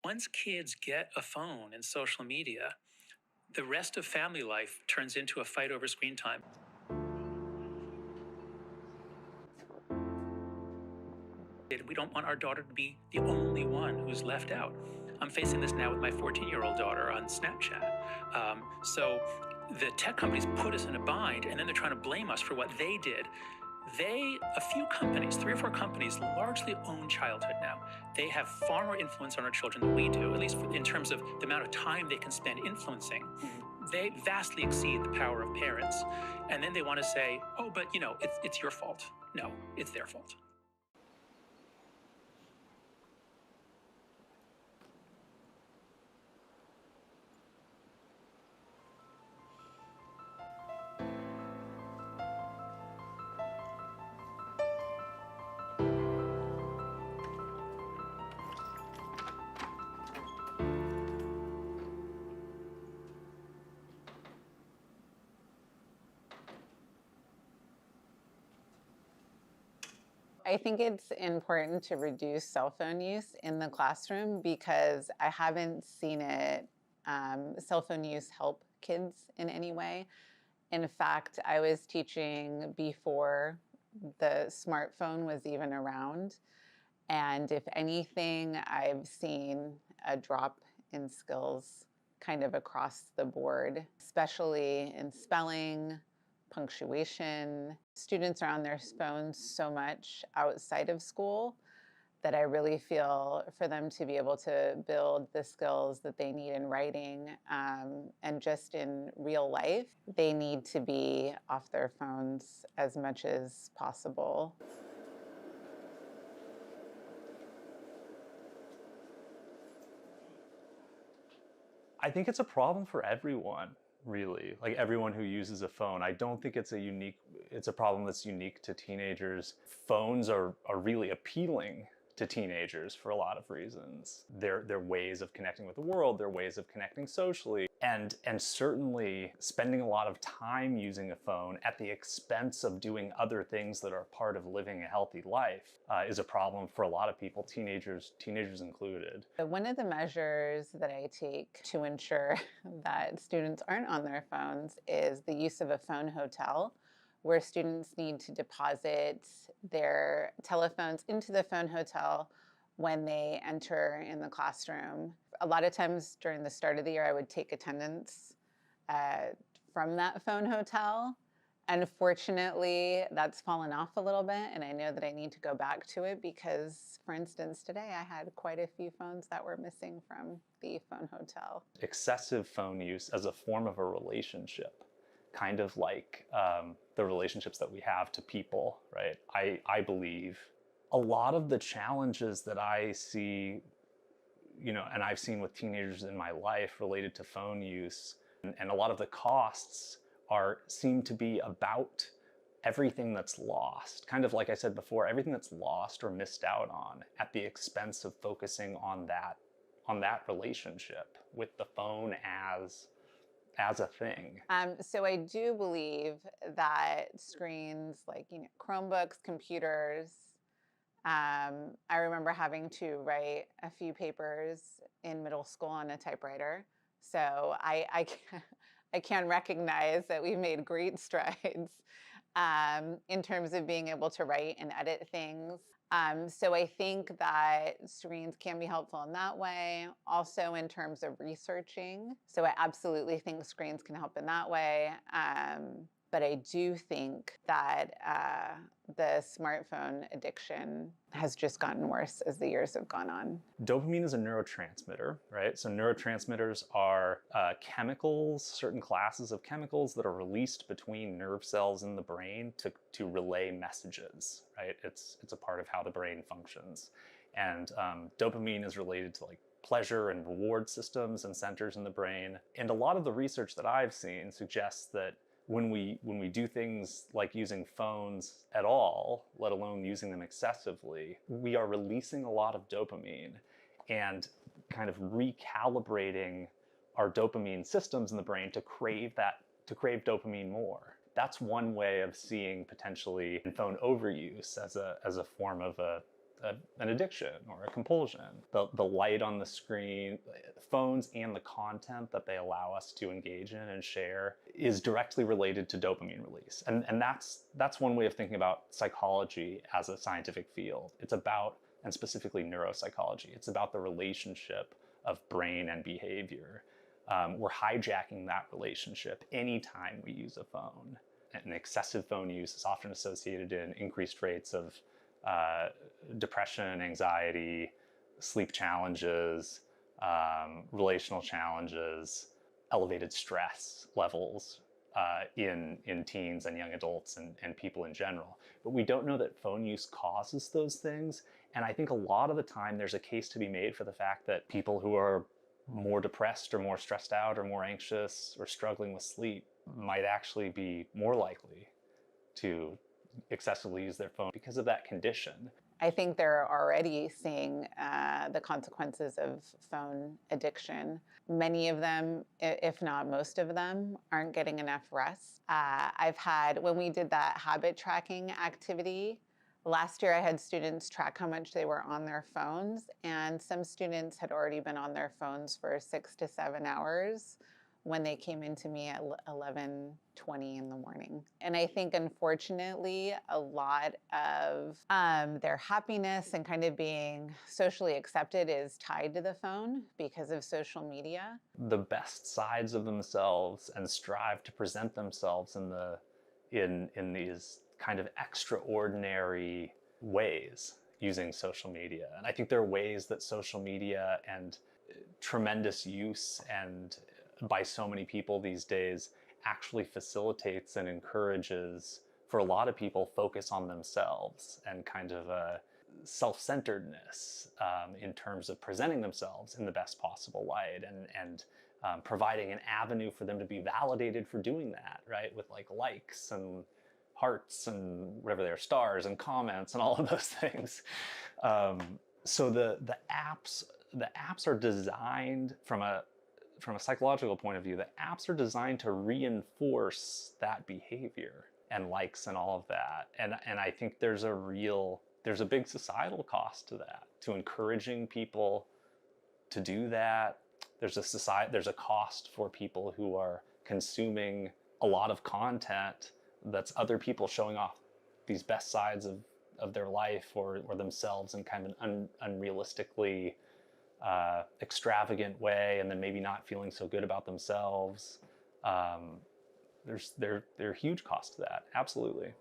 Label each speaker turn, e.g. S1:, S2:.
S1: Once kids get a phone and social media, the rest of family life turns into a fight over screen time. We don't want our daughter to be the only one who's left out. I'm facing this now with my 14-year-old daughter on Snapchat. So the tech companies put us in a bind, and then they're trying to blame us for what they did. A few companies, 3 or 4 companies, largely own childhood now. They have far more influence on our children than we do, at least in terms of the amount of time they can spend influencing. They vastly exceed the power of parents. And then they want to say, oh, but it's your fault. No, it's their fault.
S2: I think it's important to reduce cell phone use in the classroom because I haven't seen cell phone use help kids in any way. In fact, I was teaching before the smartphone was even around. And if anything, I've seen a drop in skills kind of across the board, especially in spelling, punctuation. Students are on their phones so much outside of school that I really feel for them to be able to build the skills that they need in writing and just in real life, they need to be off their phones as much as possible.
S3: I think it's a problem for everyone, really. Like everyone who uses a phone. I don't think it's a problem that's unique to teenagers. Phones are really appealing to teenagers for a lot of reasons. They're ways of connecting with the world, they're ways of connecting socially. And certainly spending a lot of time using a phone at the expense of doing other things that are part of living a healthy life is a problem for a lot of people, teenagers included.
S2: One of the measures that I take to ensure that students aren't on their phones is the use of a phone hotel, where students need to deposit their telephones into the phone hotel when they enter in the classroom. A lot of times during the start of the year, I would take attendance from that phone hotel. Unfortunately, that's fallen off a little bit, and I know that I need to go back to it because, for instance, today I had quite a few phones that were missing from the phone hotel.
S3: Excessive phone use as a form of a relationship, kind of like the relationships that we have to people, right? I believe a lot of the challenges that I see, and I've seen with teenagers in my life related to phone use, and a lot of the costs seem to be about everything that's lost. Kind of like I said before, everything that's lost or missed out on at the expense of focusing on that relationship with the phone as a thing.
S2: So I do believe that screens like Chromebooks, computers, I remember having to write a few papers in middle school on a typewriter. So I can recognize that we've made great strides in terms of being able to write and edit things. So I think that screens can be helpful in that way. Also in terms of researching. So I absolutely think screens can help in that way. But I do think that the smartphone addiction has just gotten worse as the years have gone on.
S3: Dopamine is a neurotransmitter, right? So neurotransmitters are chemicals, certain classes of chemicals that are released between nerve cells in the brain to relay messages, right? It's a part of how the brain functions. And dopamine is related to like pleasure and reward systems and centers in the brain. And a lot of the research that I've seen suggests that when we do things like using phones at all, let alone using them excessively, we are releasing a lot of dopamine and kind of recalibrating our dopamine systems in the brain to crave dopamine more. That's one way of seeing potentially phone overuse as a form of a an addiction or a compulsion. The light on the screen, phones and the content that they allow us to engage in and share is directly related to dopamine release. And that's one way of thinking about psychology as a scientific field. It's about, and specifically neuropsychology, it's about the relationship of brain and behavior. We're hijacking that relationship anytime we use a phone. And excessive phone use is often associated in increased rates of depression, anxiety, sleep challenges, relational challenges, elevated stress levels in teens and young adults and people in general. But we don't know that phone use causes those things. And I think a lot of the time there's a case to be made for the fact that people who are more depressed or more stressed out or more anxious or struggling with sleep might actually be more likely to excessively use their phone because of that condition.
S2: I think they're already seeing the consequences of phone addiction. Many of them, if not most of them, aren't getting enough rest. When we did that habit tracking activity, last year I had students track how much they were on their phones, and some students had already been on their phones for 6 to 7 hours when they came into me at 11:20 in the morning. And I think, unfortunately, a lot of their happiness and kind of being socially accepted is tied to the phone because of social media.
S3: The best sides of themselves and strive to present themselves in these kind of extraordinary ways using social media. And I think there are ways that social media and tremendous use and by so many people these days actually facilitates and encourages, for a lot of people, focus on themselves and kind of a self-centeredness in terms of presenting themselves in the best possible light and providing an avenue for them to be validated for doing that, right? With like likes and hearts and whatever they are, stars and comments and all of those things. So the apps are designed from a psychological point of view, the apps are designed to reinforce that behavior and likes and all of that. And I think there's a big societal cost to that, to encouraging people to do that. There's a cost for people who are consuming a lot of content that's other people showing off these best sides of their life or themselves in kind of an unrealistically extravagant way, and then maybe not feeling so good about themselves. There are huge costs to that, absolutely.